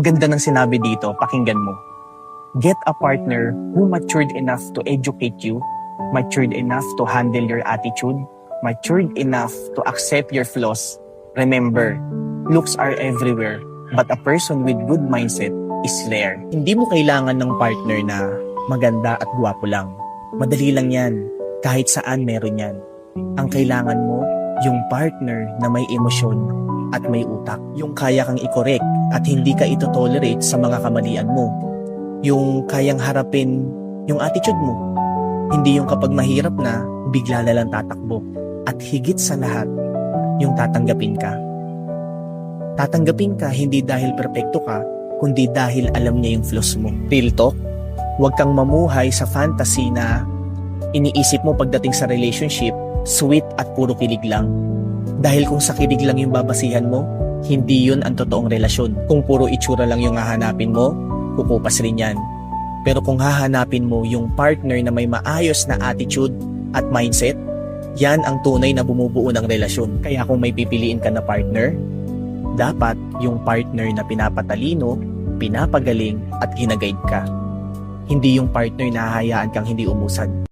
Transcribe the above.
ganda ng sinabi dito, pakinggan mo. Get a partner who matured enough to educate you, matured enough to handle your attitude, matured enough to accept your flaws. Remember, looks are everywhere, but a person with good mindset is rare. Hindi mo kailangan ng partner na maganda at gwapo lang. Madali lang yan. Kahit saan meron yan. Ang kailangan mo, yung partner na may emosyon at may utak. Yung kaya kang i-correct at hindi ka ito-tolerate sa mga kamalian mo. Yung kayang harapin yung attitude mo. Hindi yung kapag mahirap na, bigla na lang tatakbo. At higit sa lahat, yung tatanggapin ka. Tatanggapin ka hindi dahil perpekto ka, kundi dahil alam niya yung flaws mo. Real talk, huwag kang mamuhay sa fantasy na iniisip mo pagdating sa relationship, sweet at puro kilig lang. Dahil kung sa kilig lang yung babasihan mo, hindi yun ang totoong relasyon. Kung puro itsura lang yung hahanapin mo, kukupas rin yan. Pero kung hahanapin mo yung partner na may maayos na attitude at mindset, yan ang tunay na bumubuo ng relasyon. Kaya kung may pipiliin ka na partner, dapat yung partner na pinapatalino, pinapagaling at ginaguide ka. Hindi yung partner na hahayaan kang hindi umusad.